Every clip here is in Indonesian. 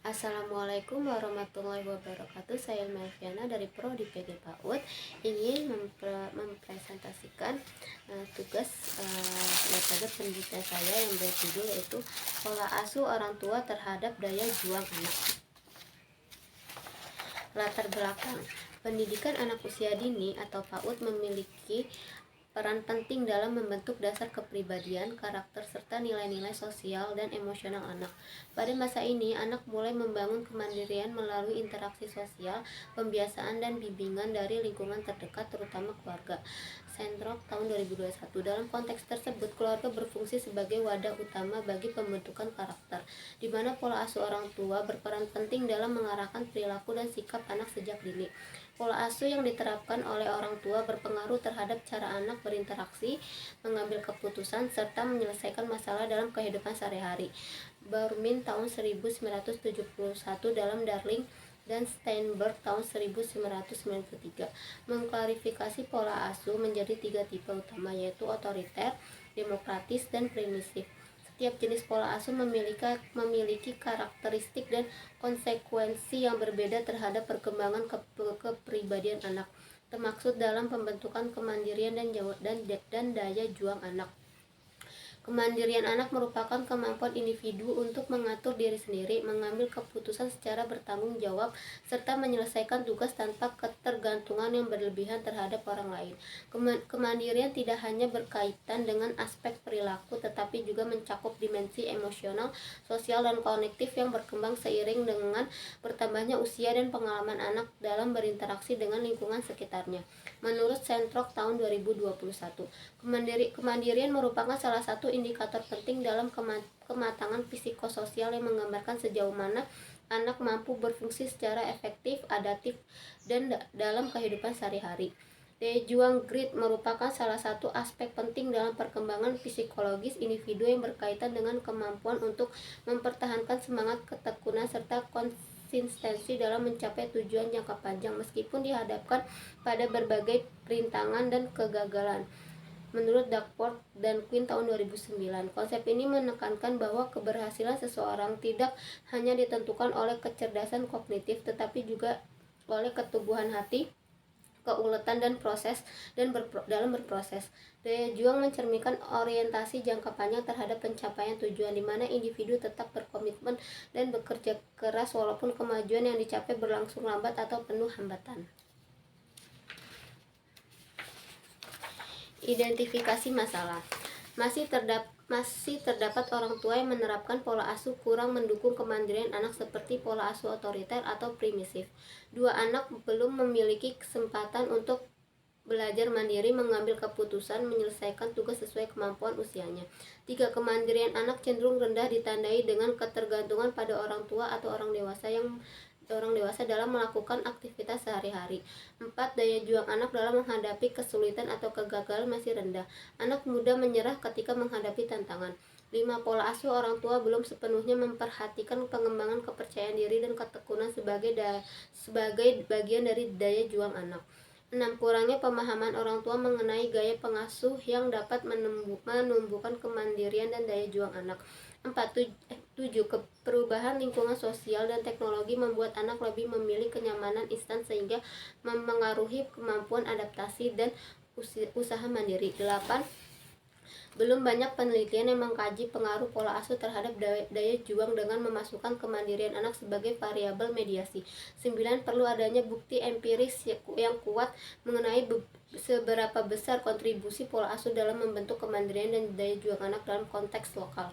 Assalamualaikum warahmatullahi wabarakatuh. Saya Melviana dari Prodi PG PAUD ingin mempresentasikan tugas metode pendidikan saya yang berjudul yaitu pola asuh orang tua terhadap daya juang anak. Latar belakang pendidikan anak usia dini atau PAUD memiliki peran penting dalam membentuk dasar kepribadian, karakter, serta nilai-nilai sosial dan emosional anak. Pada masa ini, anak mulai membangun kemandirian melalui interaksi sosial, pembiasaan, dan bimbingan dari lingkungan terdekat, terutama keluarga. Sendrok tahun 2021. Dalam konteks tersebut, keluarga berfungsi sebagai wadah utama bagi pembentukan karakter, di mana pola asuh orang tua berperan penting dalam mengarahkan perilaku dan sikap anak sejak dini. Pola asuh yang diterapkan oleh orang tua berpengaruh terhadap cara anak berinteraksi, mengambil keputusan, serta menyelesaikan masalah dalam kehidupan sehari-hari. Burmin tahun 1971 dalam Darling dan Steinberg tahun 1993 mengklarifikasi pola asuh menjadi 3 tipe utama, yaitu otoriter, demokratis, dan permisif. Setiap jenis pola asuh memiliki karakteristik dan konsekuensi yang berbeda terhadap perkembangan kepribadian anak, termaksud dalam pembentukan kemandirian dan daya juang anak. Kemandirian anak merupakan kemampuan individu untuk mengatur diri sendiri, mengambil keputusan secara bertanggung jawab, serta menyelesaikan tugas tanpa ketergantungan yang berlebihan terhadap orang lain. Kemandirian tidak hanya berkaitan dengan aspek perilaku, tetapi juga mencakup dimensi emosional, sosial, dan kognitif yang berkembang seiring dengan bertambahnya usia dan pengalaman anak dalam berinteraksi dengan lingkungan sekitarnya. Menurut Sendrok tahun 2021, kemandirian merupakan salah satu indikator penting dalam kematangan psikososial yang menggambarkan sejauh mana anak mampu berfungsi secara efektif, adaptif, dan dalam kehidupan sehari-hari. Daya juang grit merupakan salah satu aspek penting dalam perkembangan psikologis individu yang berkaitan dengan kemampuan untuk mempertahankan semangat, ketekunan, serta konsistensi dalam mencapai tujuan jangka panjang meskipun dihadapkan pada berbagai rintangan dan kegagalan. Menurut Duckworth dan Quinn tahun 2009, konsep ini menekankan bahwa keberhasilan seseorang tidak hanya ditentukan oleh kecerdasan kognitif, tetapi juga oleh keteguhan hati, keuletan dalam berproses. Daya juang mencerminkan orientasi jangka panjang terhadap pencapaian tujuan, di mana individu tetap berkomitmen dan bekerja keras walaupun kemajuan yang dicapai berlangsung lambat atau penuh hambatan. Identifikasi masalah. Masih terdapat orang tua yang menerapkan pola asuh kurang mendukung kemandirian anak seperti pola asuh otoriter atau permisif. 2 anak belum memiliki kesempatan untuk belajar mandiri, mengambil keputusan, menyelesaikan tugas sesuai kemampuan usianya. 3 kemandirian anak cenderung rendah ditandai dengan ketergantungan pada orang tua atau orang dewasa dalam melakukan aktivitas sehari-hari. 4 daya juang anak dalam menghadapi kesulitan atau kegagalan masih rendah. Anak mudah menyerah ketika menghadapi tantangan. 5 pola asuh orang tua belum sepenuhnya memperhatikan pengembangan kepercayaan diri dan ketekunan sebagai bagian dari daya juang anak. 6 kurangnya pemahaman orang tua mengenai gaya pengasuh yang dapat menumbuhkan kemandirian dan daya juang anak. 7 perubahan lingkungan sosial dan teknologi membuat anak lebih memilih kenyamanan instan sehingga memengaruhi kemampuan adaptasi dan usaha mandiri. 8 belum banyak penelitian yang mengkaji pengaruh pola asuh terhadap daya juang dengan memasukkan kemandirian anak sebagai variabel mediasi. 9 perlu adanya bukti empiris yang kuat mengenai seberapa besar kontribusi pola asuh dalam membentuk kemandirian dan daya juang anak dalam konteks lokal.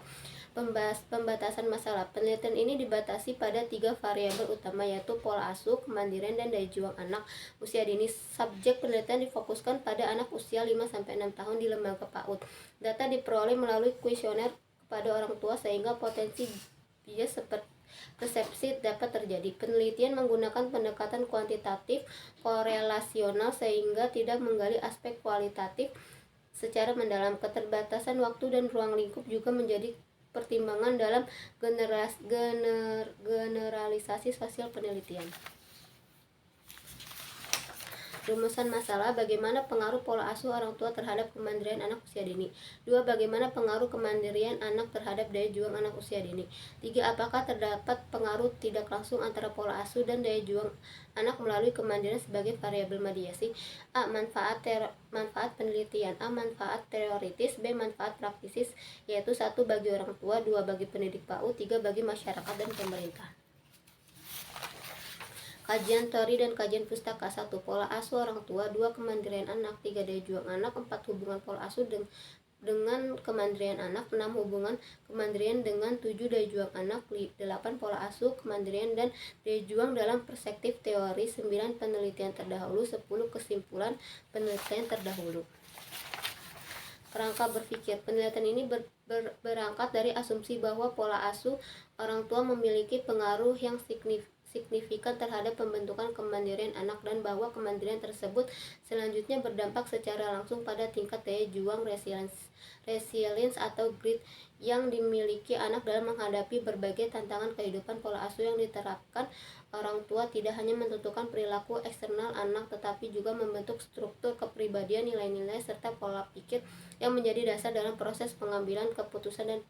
Pembatasan masalah. Penelitian ini dibatasi pada 3 variabel utama, yaitu pola asuh, kemandirian, dan daya juang anak usia dini. Subjek penelitian difokuskan pada anak usia 5-6 tahun di lembaga PAUD. Data diperoleh melalui kuesioner kepada orang tua sehingga potensi bias persepsi dapat terjadi. Penelitian menggunakan pendekatan kuantitatif korelasional sehingga tidak menggali aspek kualitatif secara mendalam. Keterbatasan waktu dan ruang lingkup juga menjadi pertimbangan dalam generalisasi sosial penelitian. Rumusan masalah: bagaimana pengaruh pola asuh orang tua terhadap kemandirian anak usia dini. 2. Bagaimana pengaruh kemandirian anak terhadap daya juang anak usia dini. 3. Apakah terdapat pengaruh tidak langsung antara pola asuh dan daya juang anak melalui kemandirian sebagai variabel mediasi? A. Manfaat penelitian. A. Manfaat teoritis. B. Manfaat praktisis, yaitu 1. Bagi orang tua, 2. Bagi pendidik PAUD, 3. Bagi masyarakat dan pemerintah. Kajian teori dan kajian pustaka. 1. Pola asuh orang tua. 2. Kemandirian anak. 3. Daya juang anak. 4. Hubungan pola asuh dengan kemandirian anak. 6. Hubungan kemandirian dengan 7. Daya juang anak. 8. Pola asuh, kemandirian, dan daya juang dalam perspektif teori. 9. Penelitian terdahulu. 10. Kesimpulan penelitian terdahulu. Kerangka berpikir. Penelitian ini berangkat dari asumsi bahwa pola asuh orang tua memiliki pengaruh yang signifikan terhadap pembentukan kemandirian anak, dan bahwa kemandirian tersebut selanjutnya berdampak secara langsung pada tingkat daya juang resilience atau grit yang dimiliki anak dalam menghadapi berbagai tantangan kehidupan. Pola asuh yang diterapkan orang tua tidak hanya menentukan perilaku eksternal anak, tetapi juga membentuk struktur kepribadian, nilai-nilai, serta pola pikir yang menjadi dasar dalam proses pengambilan keputusan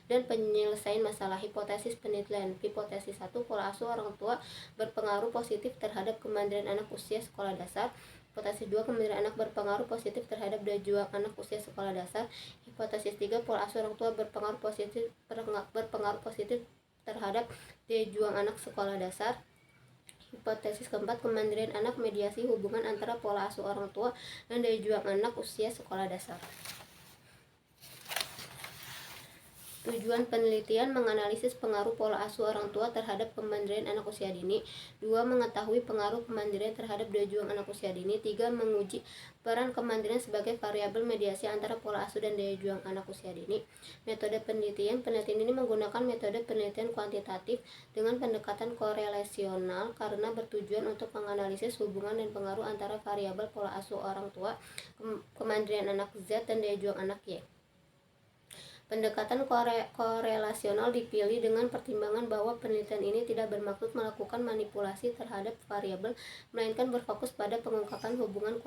dan penyelesaian masalah. Hipotesis penelitian. Hipotesis 1. Pola asuh orang tua berpengaruh positif terhadap kemandirian anak usia sekolah dasar. Hipotesis 2. Kemandirian anak berpengaruh positif terhadap daya juang anak usia sekolah dasar. Hipotesis 3. Pola asuh orang tua berpengaruh positif terhadap daya juang anak sekolah dasar. Hipotesis keempat. Kemandirian anak mediasi hubungan antara pola asuh orang tua dan daya juang anak usia sekolah dasar. Tujuan penelitian: menganalisis pengaruh pola asuh orang tua terhadap kemandirian anak usia dini. 2. Mengetahui pengaruh kemandirian terhadap daya juang anak usia dini. 3. Menguji peran kemandirian sebagai variabel mediasi antara pola asuh dan daya juang anak usia dini. Metode penelitian. Penelitian ini menggunakan metode penelitian kuantitatif dengan pendekatan korelasional karena bertujuan untuk menganalisis hubungan dan pengaruh antara variabel pola asuh orang tua, kemandirian anak Z, dan daya juang anak Y. Pendekatan korelasional dipilih dengan pertimbangan bahwa penelitian ini tidak bermaksud melakukan manipulasi terhadap variabel, melainkan berfokus pada pengungkapan hubungan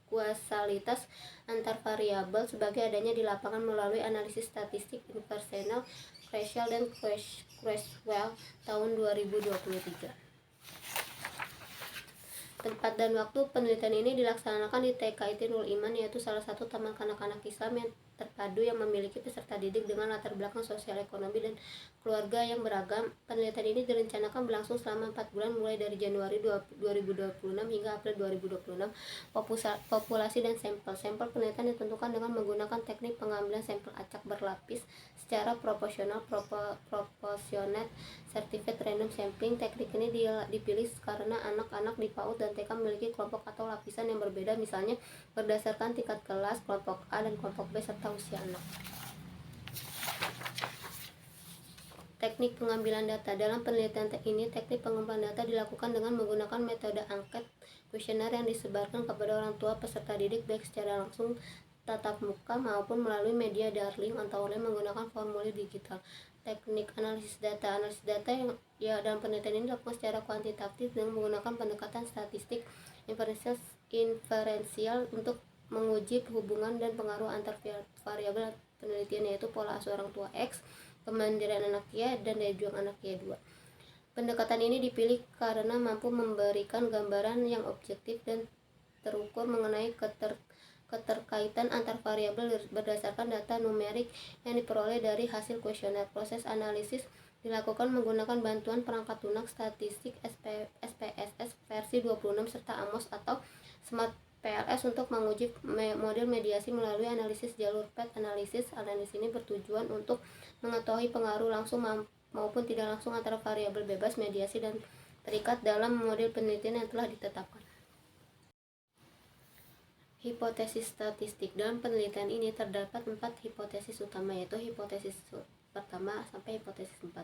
kausalitas antar variabel sebagai adanya di lapangan melalui analisis statistik inversional Creswell dan Creswell tahun 2023. Tempat dan waktu penelitian ini dilaksanakan di TKIT Nurul Iman, yaitu salah satu taman kanak-kanak Islam yang terpadu yang memiliki peserta didik dengan latar belakang sosial, ekonomi, dan keluarga yang beragam. Penelitian ini direncanakan berlangsung selama 4 bulan mulai dari Januari 2026 hingga April 2026. Populasi dan sampel. Sampel penelitian ditentukan dengan menggunakan teknik pengambilan sampel acak berlapis secara proporsional certified random sampling. Teknik ini dipilih karena anak-anak di PAUD dan TK memiliki kelompok atau lapisan yang berbeda, misalnya berdasarkan tingkat kelas, kelompok A dan kelompok B, serta usia anak. Teknik pengambilan data. Dalam penelitian ini, teknik pengumpulan data dilakukan dengan menggunakan metode angket kuesioner yang disebarkan kepada orang tua peserta didik baik secara langsung tatap muka maupun melalui media daring atau online menggunakan formulir digital. Teknik analisis data. Analisis data yang dalam penelitian ini dilakukan secara kuantitatif dengan menggunakan pendekatan statistik inferensial untuk menguji hubungan dan pengaruh antar variabel penelitian, yaitu pola asuh orang tua X, kemandirian anak Y, dan daya juang anak Y2. Pendekatan ini dipilih karena mampu memberikan gambaran yang objektif dan terukur mengenai keterkaitan antar variabel berdasarkan data numerik yang diperoleh dari hasil kuesioner. Proses analisis dilakukan menggunakan bantuan perangkat lunak statistik SPSS versi 26 serta AMOS atau Smart PLS untuk menguji model mediasi melalui analisis jalur PET analisis. Analisis ini bertujuan untuk mengetahui pengaruh langsung maupun tidak langsung antara variabel bebas mediasi dan terikat dalam model penelitian yang telah ditetapkan. Hipotesis statistik. Dalam penelitian ini terdapat 4 hipotesis utama, yaitu hipotesis pertama sampai hipotesis 4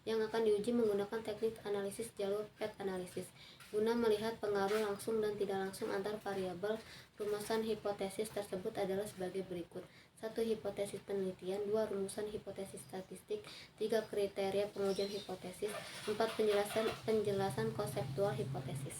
yang akan diuji menggunakan teknik analisis jalur PET analisis guna melihat pengaruh langsung dan tidak langsung antar variabel. Rumusan hipotesis tersebut adalah sebagai berikut: 1. Hipotesis penelitian. 2. Rumusan hipotesis statistik. 3. Kriteria pengujian hipotesis. 4. Penjelasan konseptual hipotesis.